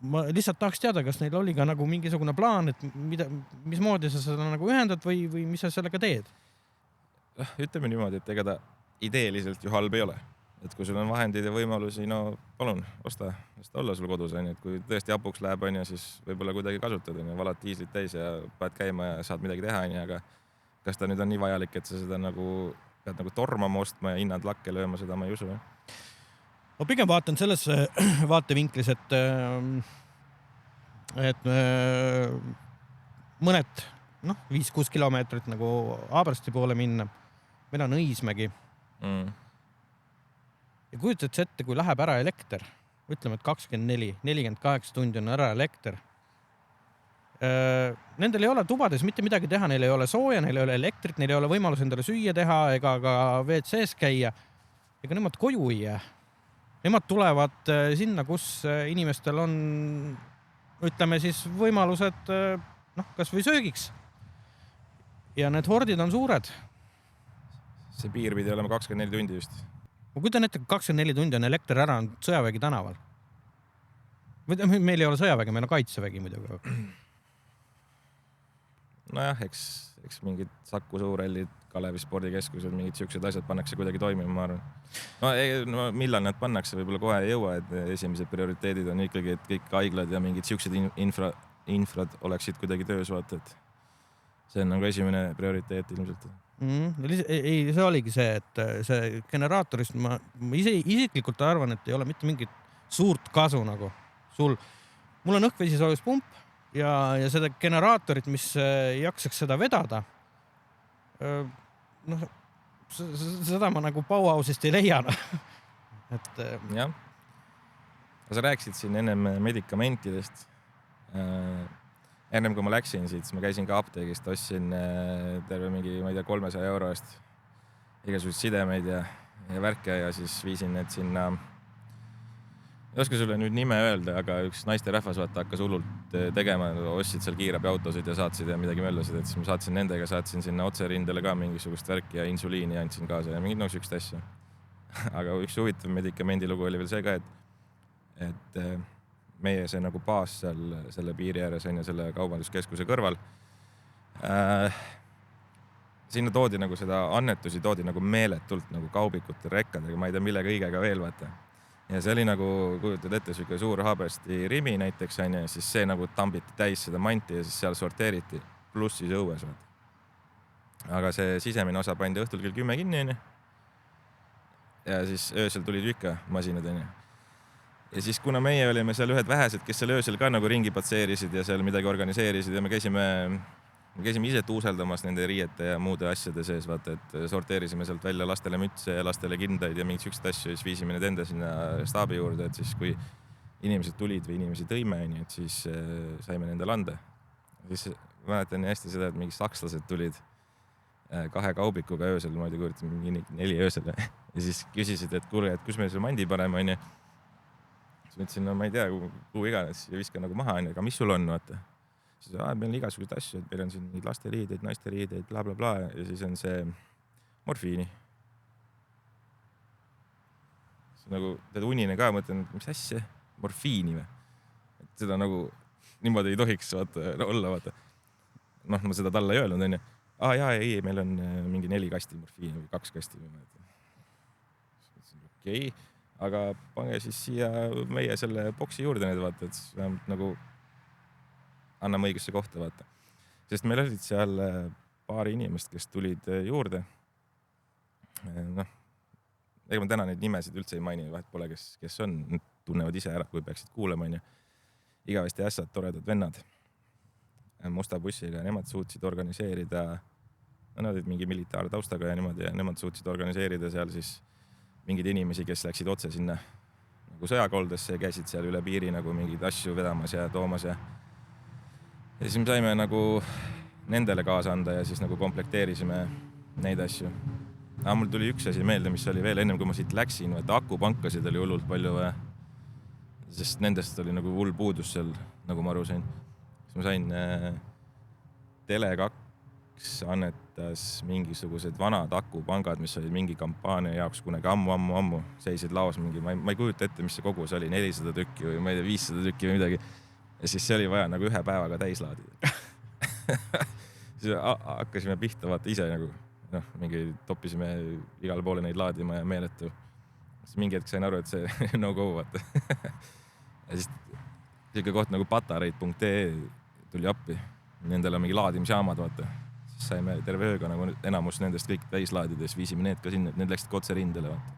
ma lihtsalt tahaks teada, kas neil oli ka nagu mingisugune plaan, et mismoodi sa seda nagu ühendad või mis sa sellega teed? Ütleme niimoodi, et ega ta ideeliselt ju halb ei ole. Et kui sul on vahendid ja võimalusi, no palun, osta olla sul kodus, et kui tõesti hapuks läheb, siis võib-olla kuidagi kasutad, valad diislit täis ja pead käima ja saad midagi teha, aga kas ta nüüd on nii vajalik, et sa seda pead nagu tormama ostma ja hinnad lakke lööma, seda ma ei usu. Ma pigem vaatan selles vaatevinklis, et mõned 5-6 kilomeetrit nagu Aabrasti poole minna. Meil on Õismägi. Ja kujutad see ette, kui läheb ära elekter, ütleme, et 24-48 tundi on ära elekter. Nendel ei ole tubades mitte midagi teha, neil ei ole sooja, neil ei ole elektrit, neil ei ole võimalus endale süüa teha ega ka WC-s käia. Ega nemad koju ei jää. Nemad tulevad sinna, kus inimestel on, ütleme siis, võimalused kas või söögiks. Ja need hordid on suured. See piir pidi olema 24 tundi just. Ma kujutan ette, 24 tundi on elekter ära, on sõjavägi tänaval. Meil ei ole sõjavägi, meil on kaitsevägi muidugi. Nojah, eks mingid Saku Suurellid, Kalevi spordikeskused, mingid siuksed asjad pannakse kuidagi toimima, ma arvan. No millal nad pannakse, võib-olla kohe ei jõua, et esimesed prioriteedid on ikkagi, et kõik haiglad ja mingid siuksed infrad oleksid kuidagi töös, vaata, et see on nagu esimene prioriteet ilmselt. Ei, see oligi see, et see generaatorist ma isiklikult arvan, et ei ole mitte mingit suurt kasu nagu sul. Mul on õhkvesisoojus-pump ja seda generaatorit, mis jaksaks seda vedada, seda ma nagu Bauhausist ei leia. Jah. Sa rääkisid siin ennem medikamentidest. Ennem kui ma läksin siit, siis ma käisin ka apteegist, ostsin terve mingi, ma ei tea, 300 euro eest igasugused sidemeid ja värke ja siis viisin need sinna. Ei oska sulle nüüd nime öelda, aga üks naiste rahvas hakkas hullult tegema, ostsid seal kiirabiautosid ja saatsid ja midagi möllasid, et siis ma saatsin nendega, saatsin sinna otserindele ka mingisugust värki ja insuliini andsin kaasa ja mingid sükst asju. Aga üks huvitav medikamendilugu oli veel see ka, et meie see nagu baas seal selle piiri ääres on ja selle kaubanduskeskuse kõrval. Sinna toodi nagu seda annetusi toodi nagu meeletult nagu kaubikute rekkadega, ma ei tea millega õigega veel vaata. Ja see oli nagu, kujutad ette, süke suur Haabersti rimi näiteks on ja siis see nagu tambiti täis seda manti ja siis seal sorteeriti pluss siis õues. Vaata. Aga see sisemine osa pandi õhtul kell 10 kinni ja siis öösel tulid ikka masinad. ja siis kuna meie olime seal ühed vähesed, kes seal öösel ka nagu ringi patseerisid ja seal midagi organiseerisid ja me käisime ise tuuseldamas nende riiete ja muude asjade sees, vaata, et sorteerisime sealt välja lastele mütse ja lastele kindaid ja mingeid siukseid asju ja siis viisime need enda sinna staabi juurde, et siis kui inimesed tulid või inimesi tõime, et siis saime nendele anda. Siis mäletan nii hästi seda, et mingi sakslased tulid 2 kaubikuga öösel, ma ei tea, mingi 4 öösel ja siis küsisid, et kuule, et kus me selle mandi paneme, onju. Siis ma ütlesin, no ma ei tea, kuhu iganes ja viskan nagu maha, aga mis sul on, vaata? Siis meil on igasugused asju, et meil on siin laste riideid, naiste riideid, bla, bla, bla ja siis on see morfiini. Siis nagu tead unine ka, mõtlen, mis asja? Morfiini või? Et seda nagu niimoodi ei tohiks olla, vaata. Noh, ma seda talle ei öelnud, onju. Ei, meil on mingi 4 kasti morfiini või 2 kasti. Okei, aga pange siis siia meie selle boksi juurde need, vaata, et siis vähemalt nagu anname õigesse kohta, vaata. Sest meil olid seal paari inimest, kes tulid juurde. Noh, ega ma täna neid nimesid üldse ei maini, vahet pole, kes on, tunnevad ise ära, kui peaksid kuulema, onju. Igavesti ässad, toredad vennad musta bussiga ja nemad suutsid organiseerida, nad olid mingi militaartaustaga ja niimoodi ja nemad suutsid organiseerida seal siis mingid inimesi, kes läksid otse sinna nagu sõjakoldesse ja käisid seal üle piiri nagu mingeid asju vedamas ja toomas ja siis me saime nagu nendele kaasa anda ja siis nagu komplekteerisime neid asju. Aga mul tuli üks asi meelde, mis oli veel ennem, kui ma siit läksin, et akupankasid oli hullult palju vaja. Sest nendest oli nagu hull puudus seal, nagu ma aru sain. Siis ma sain Tele2 annetas mingisugused vanad akupangad, mis olid mingi kampaania jaoks kunagi ammu seisid laos mingi, ma ei kujuta ette, mis see kogus oli, 400 tükki või ma ei tea, 500 tükki või midagi. Ja siis see oli vaja nagu 1 päevaga täis laadida. Siis hakkasime pihta vaata ise nagu, mingi topisime igale poole neid laadima ja meeletu. Siis mingi hetk sain aru, et see no go vaata. Ja siis selline koht nagu patareid.ee tuli appi. Nendel on mingi laadimisjaamad, vaata. Siis saime terve ööga nagu enamus nendest kõik täis laadida, siis viisime need ka sinna, et need läksid otse rindele, vaata.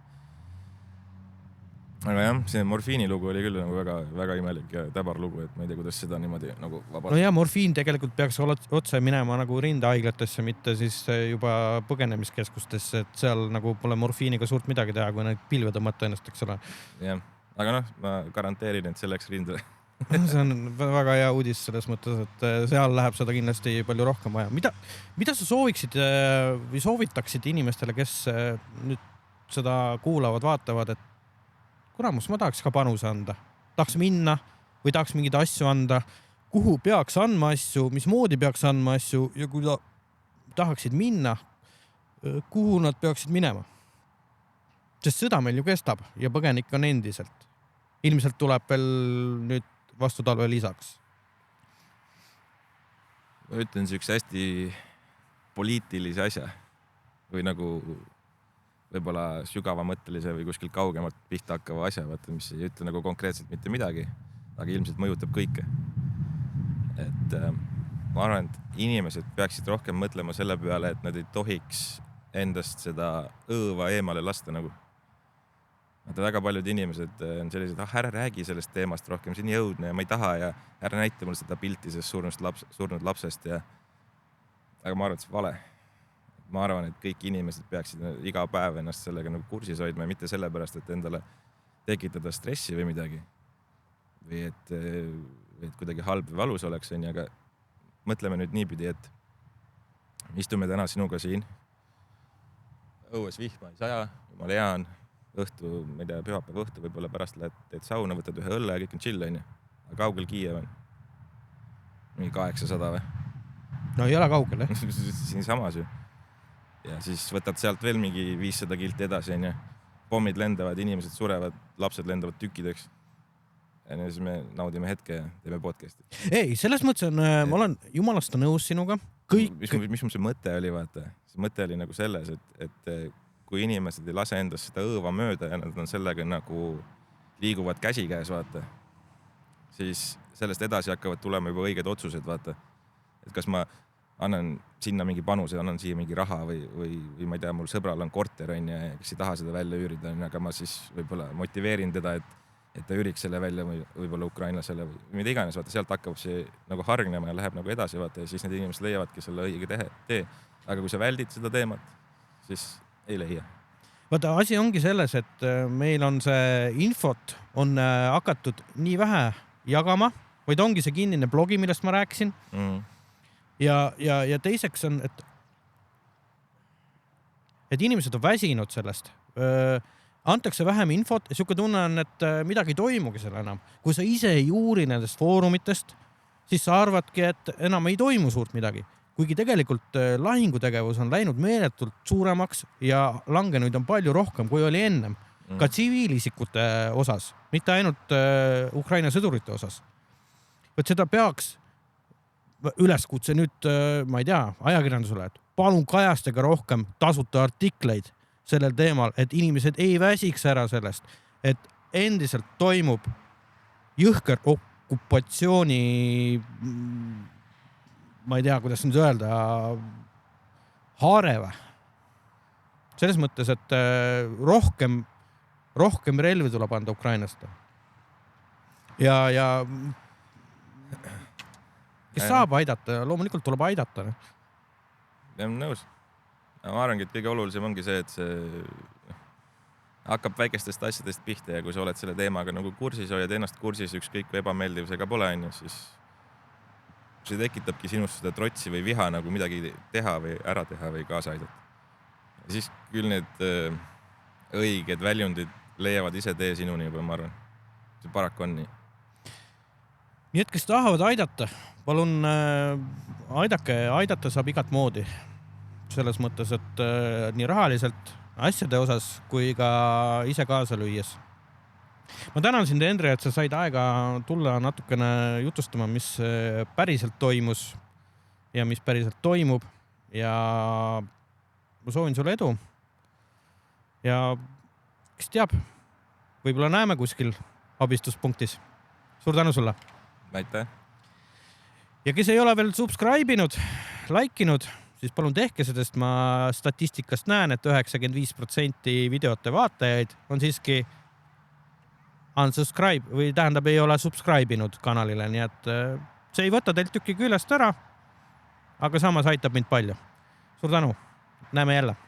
Aga jah, see morfiini lugu oli küll nagu väga, väga imelik ja täbar lugu, et ma ei tea, kuidas seda niimoodi nagu vabalt. No ja morfiin tegelikult peaks otse minema nagu rindehaiglatesse, mitte siis juba põgenemiskeskustesse, et seal nagu pole morfiiniga suurt midagi teha, kui neid pilve tõmmata ennast, eks ole. Jah, aga noh, ma garanteerin, et see läks rindele. See on väga hea uudis selles mõttes, et seal läheb seda kindlasti palju rohkem vaja. Mida sa sooviksid või soovitaksid inimestele, kes nüüd seda kuulavad, vaatavad, et kuramus, ma tahaks ka panuse anda. Tahaks minna või tahaks mingeid asju anda, kuhu peaks andma asju, mismoodi peaks andma asju ja kui tahaksid minna, kuhu nad peaksid minema. Sest sõda meil ju kestab ja põgenik on endiselt. Ilmselt tuleb veel nüüd vastu talve lisaks. Ma ütlen siukse hästi poliitilise asja või nagu võib-olla sügavamõttelise või kuskil kaugemalt pihta hakkava asja, vaata, mis ei ütle nagu konkreetselt mitte midagi, aga ilmselt mõjutab kõike. Et ma arvan, et inimesed peaksid rohkem mõtlema selle peale, et nad ei tohiks endast seda õõva eemale lasta nagu. Väga paljud inimesed on sellised, ära räägi sellest teemast rohkem, see on jõudne ja ma ei taha ja ära näita mulle seda pilti sellest surnud lapsest ja aga ma arvan, et see vale. Ma arvan, et kõik inimesed peaksid iga päev ennast sellega nagu kursis hoidma ja mitte sellepärast, et endale tekitada stressi või midagi. Või et kuidagi halb või valus oleks, aga mõtleme nüüd niipidi, et istume täna sinuga siin. Õues vihma ei saja, jumal hea on. Õhtu, ma ei tea, pühapäeva õhtu võib-olla pärast lähed teed sauna, võtad ühe õlle ja kõik on chill, on ju. Aga kaugel Kiiev on? Mingi 800 või? No ei ole kaugel, eh? Siin samas ju. Ja siis võtad sealt veel mingi 500 kilti edasi, on ju. Pommid lendavad, inimesed surevad, lapsed lendavad tükkideks. Ja siis me naudime hetke ja teeme podcasti. Ei, selles mõttes on, ma olen jumalasta nõus sinuga. Mis mul see mõte oli, vaata? See mõte oli nagu selles, et kui inimesed ei lase endast seda õõva mööda ja nad on sellega nagu liiguvad käsikäes, vaata, siis sellest edasi hakkavad tulema juba õiged otsused, vaata. Et kas ma annan sinna mingi panuse, annan siia mingi raha või ma ei tea, mul sõbral on korter, on ja kes ei taha seda välja üürida, aga ma siis võib-olla motiveerin teda, et et ta üriks selle välja või võib-olla ukrainlasele või mida iganes, vaata sealt hakkab see nagu hargnema ja läheb nagu edasi, vaata ja siis need inimesed leiavadki selle õige tee. Aga kui sa väldid seda teemat, siis ei leia. Vaata, asi ongi selles, et meil on see infot on hakatud nii vähe jagama, vaid ongi see kinnine blogi, millest ma rääkisin. Ja teiseks on, et inimesed on väsinud sellest. Antakse vähem infot ja siuke tunne on, et midagi ei toimugi seal enam. Kui sa ise ei uuri nendest foorumitest, siis sa arvadki, et enam ei toimu suurt midagi. Kuigi tegelikult lahingutegevus on läinud meeletult suuremaks ja langenuid on palju rohkem, kui oli ennem. Ka tsiviilisikute osas, mitte ainult Ukraina sõdurite osas. Võt seda peaks üleskutse nüüd, ma ei tea, ajakirjandusele, et palun kajastage rohkem tasuta artikleid sellel teemal, et inimesed ei väsiks ära sellest, et endiselt toimub jõhker okupatsiooni, ma ei tea, kuidas nüüd öelda, haareve. Selles mõttes, et rohkem relvi tuleb anda Ukrainast. Ja kes saab aidata, loomulikult tuleb aidata. Ja nõus. Ma arvangi, et kõige olulisem ongi see, et see hakkab väikestest asjadest pihta ja kui sa oled selle teemaga nagu kursis, hoiad ennast kursis, ükskõik kui ebameeldiv see ka pole, siis see tekitabki sinust seda trotsi või viha nagu midagi teha või ära teha või kaasa aidata. Ja siis küll need õiged väljundid leiavad ise tee sinuni juba, ma arvan. See paraku on nii. Nii et kes tahavad aidata, palun aidata saab igat moodi. Selles mõttes, et nii rahaliselt asjade osas kui ka ise kaasa lüües. Ma tänan sind, Endre, et sa said aega tulla natukene jutustama, mis päriselt toimus ja mis päriselt toimub ja ma soovin sulle edu. Ja kes teab, võib-olla näeme kuskil abistuspunktis. Suur tänu sulle! Aitäh! Ja kes ei ole veel subscribe'inud, like'inud, siis palun tehke, sest ma statistikast näen, et 95% videote vaatajaid on siiski unsubscribe või tähendab ei ole subscribe'inud kanalile, nii et see ei võta teilt tükki küljest ära, aga samas aitab mind palju. Suur tänu, näeme jälle!